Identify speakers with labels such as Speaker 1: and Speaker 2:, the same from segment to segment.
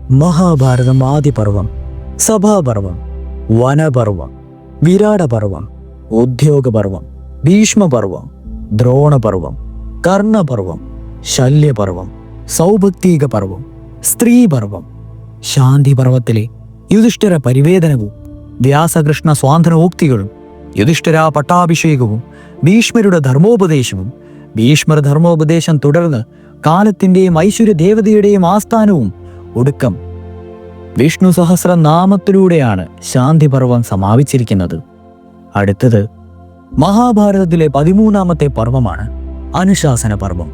Speaker 1: മഹാഭാരതം ആദിപർവം, സഭാപർവം, വനപർവം, വിരാടപർവം, ഉദ്യോഗപർവം, ഭീഷ്മപർവം, ദ്രോണപർവം, കർണപർവം, ശല്യപർവം, സൗഭക്തികപർവം, സ്ത്രീപർവം, ശാന്തിപർവത്തിലെ യുധിഷ്ഠിര പരിവേദനവും വ്യാസകൃഷ്ണ സ്വാന്തനോക്തികളും, യുധിഷ്ഠിര പട്ടാഭിഷേകവും, ഭീഷ്മരുടെ ധർമ്മോപദേശവും, ഭീഷ്മർ ധർമ്മോപദേശം തുടർന്ന് കാലത്തിൻ്റെയും ഐശ്വര്യദേവതയുടെയും ആസ്ഥാനവും, ഒടുക്കം വിഷ്ണു സഹസ്രനാമത്തിലൂടെയാണ് ശാന്തിപർവം സമാപിച്ചിരിക്കുന്നത്. അടുത്തത് മഹാഭാരതത്തിലെ 13ാമത്തെ പർവമാണ് അനുശാസന പർവം.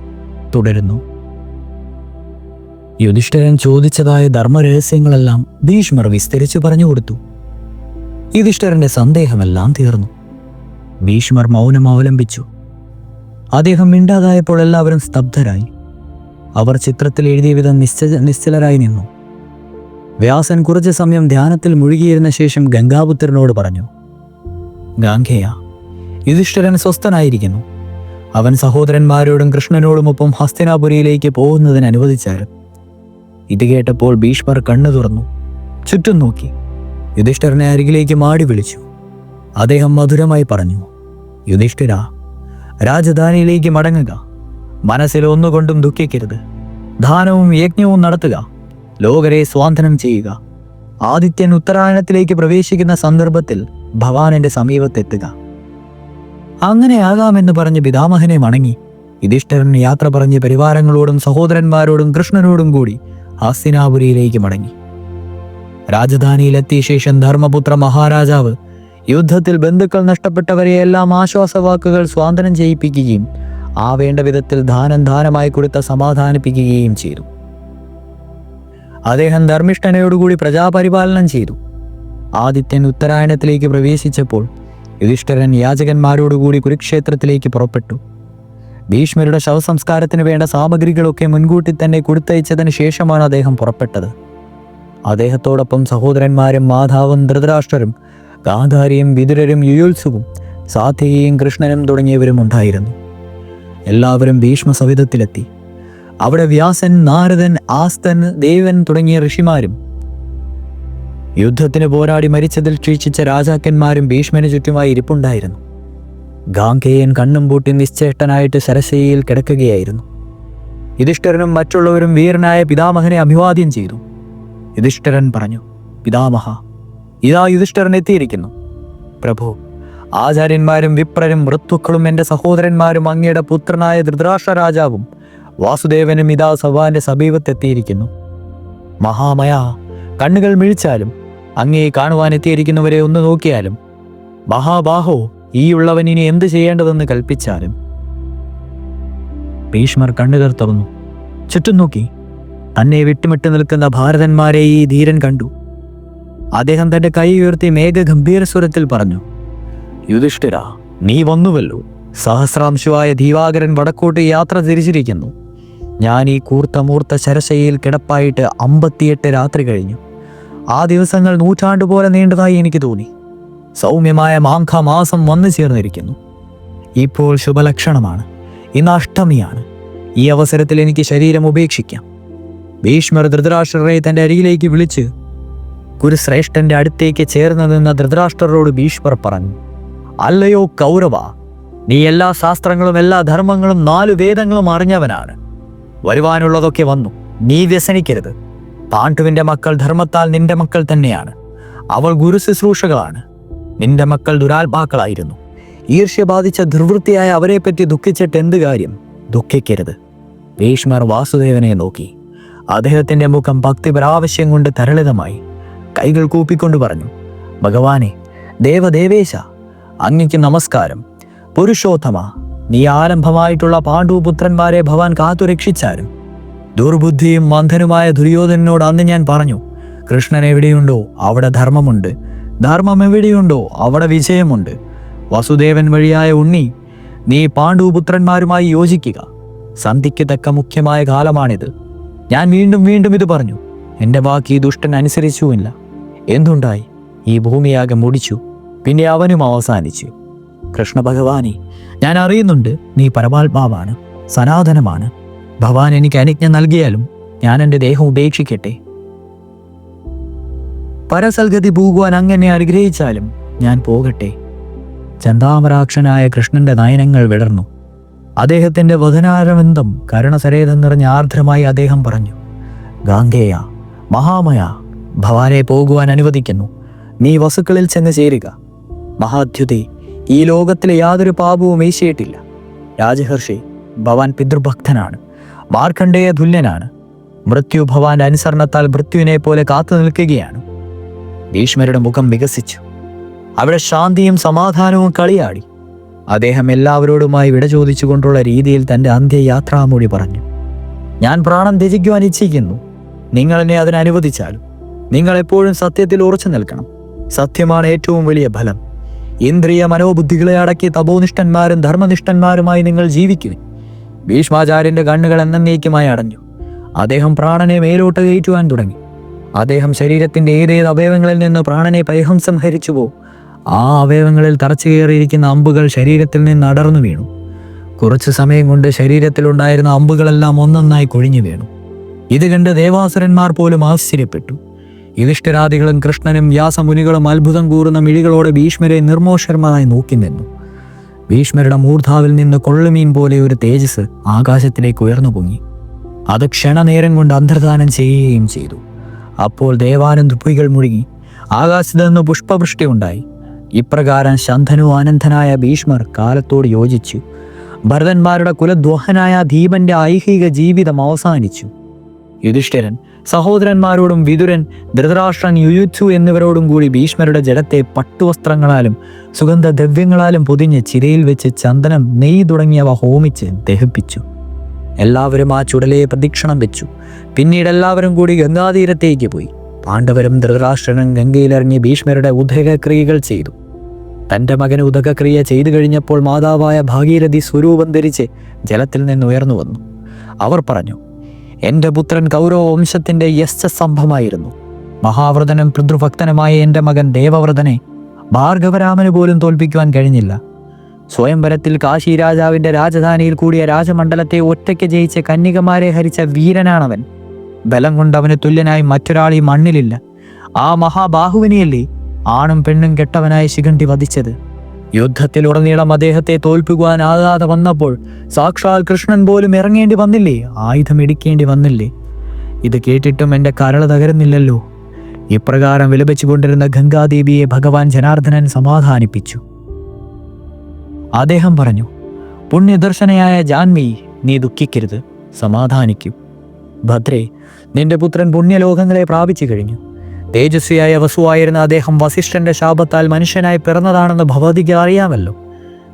Speaker 1: തുടരുന്നു. യുധിഷ്ഠിരൻ ചോദിച്ചതായ ധർമ്മരഹസ്യങ്ങളെല്ലാം ഭീഷ്മർ വിസ്തരിച്ചു പറഞ്ഞു കൊടുത്തു. യുധിഷ്ഠിരന്റെ സന്ദേഹമെല്ലാം തീർന്നു. ഭീഷ്മർ മൗനം അവലംബിച്ചു. അദ്ദേഹം മിണ്ടാതായപ്പോൾ എല്ലാവരും സ്തബ്ധരായി. അവർ ചിത്രത്തിൽ എഴുതിയ വിധം നിശ്ചലരായി നിന്നു. വ്യാസൻ കുറച്ചു സമയം ധ്യാനത്തിൽ മുഴുകിയിരുന്ന ശേഷം ഗംഗാപുത്രനോട് പറഞ്ഞു, ഗാംഗേയ, യുധിഷ്ഠിരൻ സ്വസ്ഥനായിരിക്കുന്നു. അവൻ സഹോദരന്മാരോടും കൃഷ്ണനോടുമൊപ്പം ഹസ്തിനാപുരിയിലേക്ക് പോകുന്നതിന് അനുവദിച്ചാലും. ഇത് കേട്ടപ്പോൾ ഭീഷ്മർ കണ്ണു തുറന്നു ചുറ്റും നോക്കി. യുധിഷ്ഠിരനെ അരികിലേക്ക് മാടി വിളിച്ചു. അദ്ദേഹം മധുരമായി പറഞ്ഞു, യുധിഷ്ഠിര, രാജധാനിയിലേക്ക് മടങ്ങുക. മനസ്സിൽ ഒന്നുകൊണ്ടും ദുഃഖിക്കരുത്. ദാനവും യജ്ഞവും നടത്തുക. ലോകരെ സ്വാന്തനം ചെയ്യുക. ആദിത്യൻ ഉത്തരായണത്തിലേക്ക് പ്രവേശിക്കുന്ന സന്ദർഭത്തിൽ ഭവാനന്റെ സമീപത്തെത്തുക. അങ്ങനെയാകാമെന്ന് പറഞ്ഞ് പിതാമഹനെ വണങ്ങി യുധിഷ്ഠിരൻ യാത്ര പറഞ്ഞ് പരിവാരങ്ങളോടും സഹോദരന്മാരോടും കൃഷ്ണനോടും കൂടി ഹസ്തിനാപുരിയിലേക്ക് മടങ്ങി. രാജധാനിയിലെത്തിയ ശേഷം ധർമ്മപുത്ര മഹാരാജാവ് യുദ്ധത്തിൽ ബന്ധുക്കൾ നഷ്ടപ്പെട്ടവരെയെല്ലാം ആശ്വാസവാക്കുകൾ സ്വാന്തനം ചെയ്യിപ്പിക്കുകയും വേണ്ട വിധത്തിൽ ദാനമായി കൊടുത്ത് സമാധാനിപ്പിക്കുകയും ചെയ്തു. അദ്ദേഹം ധർമ്മിഷ്ഠനയോടുകൂടി പ്രജാപരിപാലനം ചെയ്തു. ആദിത്യൻ ഉത്തരായണത്തിലേക്ക് പ്രവേശിച്ചപ്പോൾ യുധിഷ്ഠിരൻ യാചകന്മാരോടുകൂടി കുരുക്ഷേത്രത്തിലേക്ക് പുറപ്പെട്ടു. ഭീഷ്മരുടെ ശവസംസ്കാരത്തിന് വേണ്ട സാമഗ്രികളൊക്കെ മുൻകൂട്ടി തന്നെ കൊടുത്തയച്ചതിന് ശേഷമാണ് അദ്ദേഹം പുറപ്പെട്ടത്. അദ്ദേഹത്തോടൊപ്പം സഹോദരന്മാരും മാധാവും ധൃതരാഷ്ട്രരും ഗാന്ധാരിയും വിതുരരും യുയുത്സുവും സാത്യകിയും കൃഷ്ണനും തുടങ്ങിയവരും ഉണ്ടായിരുന്നു. എല്ലാവരും ഭീഷ്മ സവിധത്തിലെത്തി. അവിടെ വ്യാസൻ, നാരദൻ, ആസ്തൻ, ദേവൻ തുടങ്ങിയ ഋഷിമാരും യുദ്ധത്തിന് പോരാടി മരിച്ചതിൽ ക്ഷീണിച്ച രാജാക്കന്മാരും ഭീഷ്മന് ചുറ്റുമായി ഇരിപ്പുണ്ടായിരുന്നു. ഗാംഗേയൻ കണ്ണും പൂട്ടി നിശ്ചേഷ്ടനായിട്ട് സരസയിൽ കിടക്കുകയായിരുന്നു. യുധിഷ്ഠിരനും മറ്റുള്ളവരും വീരനായ പിതാമഹനെ അഭിവാദ്യം ചെയ്തു. യുധിഷ്ഠിരൻ പറഞ്ഞു, പിതാമഹ, ഇതാ യുധിഷ്ഠിരൻ എത്തിയിരിക്കുന്നു. പ്രഭു, ആചാര്യന്മാരും വിപ്രരും ഋത്വക്കളും എൻ്റെ സഹോദരന്മാരും അങ്ങയുടെ പുത്രനായ ധൃതരാഷ്ട്ര രാജാവും വാസുദേവനും ഇതാ സഭാന്റെ സമീപത്തെത്തിയിരിക്കുന്നു. മഹാമയ, കണ്ണുകൾ മിഴിച്ചാലും അങ്ങയെ കാണുവാനെത്തിയിരിക്കുന്നവരെ ഒന്ന് നോക്കിയാലും മഹാബാഹോ, ഈ ഉള്ളവൻ ഇനി എന്ത് ചെയ്യേണ്ടതെന്ന് കൽപ്പിച്ചാലും. ഭീഷ്മർ കണ്ണുകൾ തുറന്നു ചുറ്റും നോക്കി. തന്നെ വിട്ടുമിട്ട് നിൽക്കുന്ന ഭാരതന്മാരെ ഈ ധീരൻ കണ്ടു. അദ്ദേഹം തന്റെ കൈ ഉയർത്തി മേഘഗംഭീര സ്വരത്തിൽ പറഞ്ഞു, യുധിഷ്ഠിര, നീ വന്നുവല്ലോ. സഹസ്രാംശുവായ ദീവാകരൻ വടക്കോട്ട് യാത്ര തിരിച്ചിരിക്കുന്നു. ഞാൻ ഈ കൂർത്ത ശരശയിൽ കിടപ്പായിട്ട് 58 രാത്രി കഴിഞ്ഞു. ആ ദിവസങ്ങൾ നൂറ്റാണ്ടുപോലെ നീണ്ടതായി എനിക്ക് തോന്നി. സൗമ്യമായ മാഘമാസം വന്നു ചേർന്നിരിക്കുന്നു. ഇപ്പോൾ ശുഭലക്ഷണമാണ്. ഇന്ന് അഷ്ടമിയാണ്. ഈ അവസരത്തിൽ എനിക്ക് ശരീരം ഉപേക്ഷിക്കാം. ഭീഷ്മർ ധൃതരാഷ്ട്രരെ തൻ്റെ അരികിലേക്ക് വിളിച്ച് കുരുശ്രേഷ്ഠന്റെ അടുത്തേക്ക് ചേർന്ന് നിന്ന ധൃതരാഷ്ട്രരോട് ഭീഷ്മർ പറഞ്ഞു, അല്ലയോ കൗരവ, നീ എല്ലാ ശാസ്ത്രങ്ങളും എല്ലാ ധർമ്മങ്ങളും 4 വേദങ്ങളും അറിഞ്ഞവനാണ്. വരുവാനുള്ളതൊക്കെ വന്നു. നീ വ്യസനിക്കരുത്. പാണ്ഡുവിന്റെ മക്കൾ ധർമ്മത്താൽ നിന്റെ മക്കൾ തന്നെയാണ്. അവൾ ഗുരുശുശ്രൂഷകളാണ്. നിന്റെ മക്കൾ ദുരാത്മാക്കളായിരുന്നു. ഈർഷ്യ ബാധിച്ച ദുർവൃത്തിയായ അവരെപ്പറ്റി ദുഃഖിച്ചിട്ട് എന്ത് കാര്യം? ദുഃഖിക്കരുത്. ഭീഷ്മർ വാസുദേവനെ നോക്കി. അദ്ദേഹത്തിന്റെ മുഖം ഭക്തിപരാവശ്യം കൊണ്ട് തരളിതമായി. കൈകൾ കൂപ്പിക്കൊണ്ട് പറഞ്ഞു, ഭഗവാനെ, ദേവദേവേശ, അങ്ങയ്ക്ക് നമസ്കാരം. പുരുഷോത്തമ, നീ ആരംഭമായിട്ടുള്ള പാണ്ഡുപുത്രന്മാരെ ഭവാൻ കാത്തുരക്ഷിച്ചാലും. ദുർബുദ്ധിയും മന്ധനുമായ ദുര്യോധനോട് അന്ന് ഞാൻ പറഞ്ഞു, കൃഷ്ണൻ എവിടെയുണ്ടോ അവിടെ ധർമ്മമുണ്ട്, ധർമ്മം എവിടെയുണ്ടോ അവിടെ വിജയമുണ്ട്. വസുദേവൻ വഴിയായ ഉണ്ണി, നീ പാണ്ഡുപുത്രന്മാരുമായി യോജിക്കുക. സന്ധിക്ക് തക്ക മുഖ്യമായ കാലമാണിത്. ഞാൻ വീണ്ടും വീണ്ടും ഇത് പറഞ്ഞു. എൻ്റെ വാക്ക് ഈ ദുഷ്ടൻ അനുസരിച്ചുമില്ല. എന്തുണ്ടായി? ഈ ഭൂമിയാകെ മുടിച്ചു. പിന്നെ അവനും അവസാനിച്ചു. കൃഷ്ണ ഭഗവാനെ, ഞാൻ അറിയുന്നുണ്ട് നീ പരമാത്മാവാണ്, സനാതനമാണ്. ഭഗവാൻ എനിക്ക് അനുജ്ഞ നൽകിയാലും ഞാൻ എൻ്റെ ദേഹം ഉപേക്ഷിക്കട്ടെ. പരസൽഗതി പോകുവാൻ അങ്ങനെ അനുഗ്രഹിച്ചാലും ഞാൻ പോകട്ടെ. ചന്താമരാക്ഷനായ കൃഷ്ണന്റെ നയനങ്ങൾ വിടർന്നു. അദ്ദേഹത്തിന്റെ വദനാരവിന്ദം കരുണസരേതം നിറഞ്ഞ ആർദ്രമായി അദ്ദേഹം പറഞ്ഞു, ഗാംഗേയ, മഹാമയ, ഭവാനെ പോകുവാൻ അനുവദിക്കുന്നു. നീ വസുക്കളിൽ ചെന്ന് ചേരുക. മഹാദ്യുതേ, ഈ ലോകത്തിലെ യാതൊരു പാപവും ഏശിയിട്ടില്ല. രാജഹർഷി, ഭവാൻ പിതൃഭക്തനാണ്, മാർക്കണ്ഡേയ തുല്യനാണ്. മൃത്യു ഭവാന്റെ അനുസരണത്താൽ മൃത്യുവിനെ പോലെ കാത്തു നിൽക്കുകയാണ്. ഭീഷ്മരുടെ മുഖം വികസിച്ചു. അവിടെ ശാന്തിയും സമാധാനവും കളിയാടി. അദ്ദേഹം എല്ലാവരോടുമായി വിട ചോദിച്ചുകൊണ്ടുള്ള രീതിയിൽ തൻ്റെ അന്ത്യയാത്രാമൊഴി പറഞ്ഞു. ഞാൻ പ്രാണൻ ത്യജിക്കുവാൻ ഇച്ഛിക്കുന്നു. നിങ്ങൾ എന്നെ അതിനനുവദിച്ചാലും നിങ്ങൾ എപ്പോഴും സത്യത്തിൽ ഉറച്ചു നിൽക്കണം. സത്യമാണ് ഏറ്റവും വലിയ ഫലം. ഇന്ദ്രിയ മനോബുദ്ധികളെ അടക്കി തപോനിഷ്ഠന്മാരും ധർമ്മനിഷ്ഠന്മാരുമായി നിങ്ങൾ ജീവിക്കുന്നു. ഭീഷ്മാചാര്യന്റെ കണ്ണുകൾ എന്നേക്കുമായി അടഞ്ഞു. അദ്ദേഹം പ്രാണനെ മേലോട്ട് കയറ്റുവാൻ തുടങ്ങി. അദ്ദേഹം ശരീരത്തിന്റെ ഏതേത് അവയവങ്ങളിൽ നിന്ന് പ്രാണനെ പരിഹംസം ഹരിച്ചുവോ ആ അവയവങ്ങളിൽ തറച്ചു കയറിയിരിക്കുന്ന അമ്പുകൾ ശരീരത്തിൽ നിന്ന് അടർന്നു വീണു. കുറച്ചു സമയം കൊണ്ട് ശരീരത്തിലുണ്ടായിരുന്ന അമ്പുകളെല്ലാം ഒന്നൊന്നായി കൊഴിഞ്ഞു വീണു. ഇത് കണ്ട് ദേവാസുരന്മാർ പോലും ആശ്ചര്യപ്പെട്ടു. യുധിഷ്ഠിരാദികളും കൃഷ്ണനും വ്യാസമുനികളും അത്ഭുതം കൂറുന്ന മിഴികളോടെ ഭീഷ്മരെ നിർമോഷരമായി നോക്കി നിന്നു. ഭീഷ്മരുടെ മൂർധാവിൽ നിന്ന് കൊള്ളുമീൻ പോലെ ഒരു തേജസ് ആകാശത്തിലേക്ക് ഉയർന്നു പൊങ്ങി. അത് ക്ഷണനേരം കൊണ്ട് അന്തർധാനം ചെയ്യുകയും ചെയ്തു. അപ്പോൾ ദേവാനന്ദുപുകൾ മുഴുകി ആകാശത്ത് നിന്ന് പുഷ്പവൃഷ്ടി ഉണ്ടായി. ഇപ്രകാരം ശന്ധനു ആനന്ദനായ ഭീഷ്മർ കാലത്തോട് യോജിച്ചു. ഭരതന്മാരുടെ കുലദ്രോഹനായ ധീമന്റെ ഐഹിക ജീവിതം അവസാനിച്ചു. യുധിഷ്ഠിരൻ സഹോദരന്മാരോടും വിതുരൻ, ധൃതരാഷ്ട്രൻ, യുയുത്സു എന്നിവരോടും കൂടി ഭീഷ്മരുടെ ജഡത്തെ പട്ടുവസ്ത്രങ്ങളാലും സുഗന്ധദ്രവ്യങ്ങളാലും പൊതിഞ്ഞ് ചിരയിൽ വെച്ച് ചന്ദനം, നെയ്യ് തുടങ്ങിയവ ഹോമിച്ച് ദഹിപ്പിച്ചു. എല്ലാവരും ആ ചുടലയെ പ്രദക്ഷിണം വെച്ചു. പിന്നീട് എല്ലാവരും കൂടി ഗംഗാതീരത്തേക്ക് പോയി. പാണ്ഡവരും ധൃതരാഷ്ട്രനും ഗംഗയിലിറങ്ങി ഭീഷ്മരുടെ ഉദകക്രിയകൾ ചെയ്തു. തൻ്റെ മകന് ഉദകക്രിയ ചെയ്തു കഴിഞ്ഞപ്പോൾ മാതാവായ ഭാഗീരഥി സ്വരൂപം ധരിച്ച് ജലത്തിൽ നിന്ന് ഉയർന്നു വന്നു. അവർ പറഞ്ഞു, എൻ്റെ പുത്രൻ കൗരവ വംശത്തിൻ്റെ യശസ്സംഭമായിരുന്നു. മഹാവ്രതനും പിതൃഭക്തനുമായ എൻ്റെ മകൻ ദേവവ്രതനെ ഭാർഗവരാമന് പോലും തോൽപ്പിക്കുവാൻ കഴിഞ്ഞില്ല. സ്വയംവരത്തിൽ കാശി രാജാവിൻ്റെ രാജധാനിയിൽ കൂടിയ രാജമണ്ഡലത്തെ ഒറ്റയ്ക്ക് ജയിച്ച് കന്യകമാരെ ഹരിച്ച വീരനാണവൻ. ബലം കൊണ്ടവന് തുല്യനായി മറ്റൊരാൾ ഈ മണ്ണിലില്ല. ആ മഹാബാഹുവിനെയല്ലേ ആണും പെണ്ണും കെട്ടവനായി ശിഖണ്ഡി വധിച്ചത്. യുദ്ധത്തിലുടനീളം അദ്ദേഹത്തെ തോൽപ്പിക്കുവാനാകാതെ വന്നപ്പോൾ സാക്ഷാൽ കൃഷ്ണൻ പോലും ഇറങ്ങേണ്ടി വന്നില്ലേ, ആയുധം ഇടിക്കേണ്ടി വന്നില്ലേ? ഇത് കേട്ടിട്ടും എൻ്റെ കരള് തകരുന്നില്ലല്ലോ. ഇപ്രകാരം വിലപിച്ചുകൊണ്ടിരുന്ന ഗംഗാദേവിയെ ഭഗവാൻ ജനാർദ്ദനൻ സമാധാനിപ്പിച്ചു. അദ്ദേഹം പറഞ്ഞു, പുണ്യദർശനയായ ജാൻവി, നീ ദുഃഖിക്കരുത്, സമാധാനിക്കൂ. ഭദ്രേ, നിന്റെ പുത്രൻ പുണ്യലോകങ്ങളെ പ്രാപിച്ചു കഴിഞ്ഞു. തേജസ്വിയായ വസുവായിരുന്ന അദ്ദേഹം വസിഷ്ഠന്റെ ശാപത്താൽ മനുഷ്യനായി പിറന്നതാണെന്ന് ഭഗവതിക്ക് അറിയാമല്ലോ.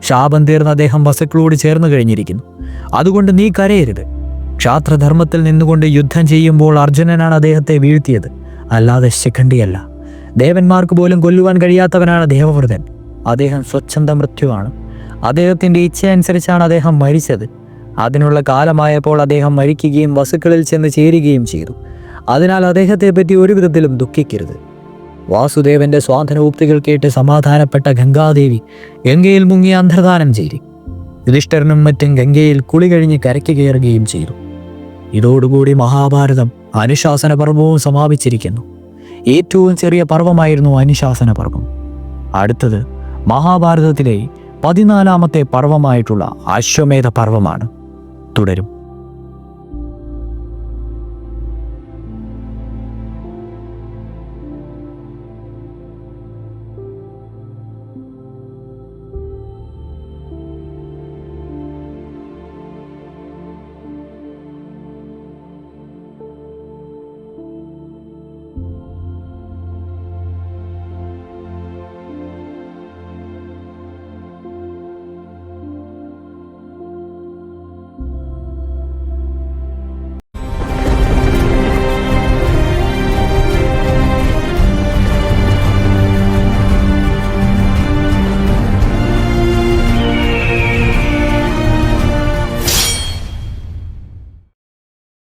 Speaker 1: ശാപം തീർന്ന അദ്ദേഹം വസുക്കളോട് ചേർന്ന് കഴിഞ്ഞിരിക്കുന്നു. അതുകൊണ്ട് നീ കരയരുത്. ക്ഷാത്രധർമ്മത്തിൽ നിന്നുകൊണ്ട് യുദ്ധം ചെയ്യുമ്പോൾ അർജുനനാണ് അദ്ദേഹത്തെ വീഴ്ത്തിയത്, അല്ലാതെ ശിഖണ്ഡിയല്ല. ദേവന്മാർക്ക് പോലും കൊല്ലുവാൻ കഴിയാത്തവനാണ് ദേവവ്രതൻ. അദ്ദേഹം സ്വച്ഛന്ത മൃത്യുവാണ്. അദ്ദേഹത്തിൻ്റെ ഇച്ഛയനുസരിച്ചാണ് അദ്ദേഹം മരിച്ചത്. അതിനുള്ള കാലമായപ്പോൾ അദ്ദേഹം മരിക്കുകയും വസുക്കളിൽ ചെന്ന് ചേരുകയും ചെയ്തു. അതിനാൽ അദ്ദേഹത്തെ പറ്റി ഒരു വിധത്തിലും ദുഃഖിക്കരുത്. വാസുദേവന്റെ സ്വാന്തനോക്തികൾ കേട്ട് സമാധാനപ്പെട്ട ഗംഗാദേവി ഗംഗയിൽ മുങ്ങി അന്തർധാനം ചെയ്തു. യുധിഷ്ഠിരനും മറ്റും ഗംഗയിൽ കുളി കഴിഞ്ഞ് കരയ്ക്ക് കയറുകയും ചെയ്തു. ഇതോടുകൂടി മഹാഭാരതം അനുശാസന പർവവും സമാപിച്ചിരിക്കുന്നു. ഏറ്റവും ചെറിയ പർവമായിരുന്നു അനുശാസന പർവം. അടുത്തത് മഹാഭാരതത്തിലെ 14ാമത്തെ പർവമായിട്ടുള്ള അശ്വമേധ പർവമാണ്. തുടരും.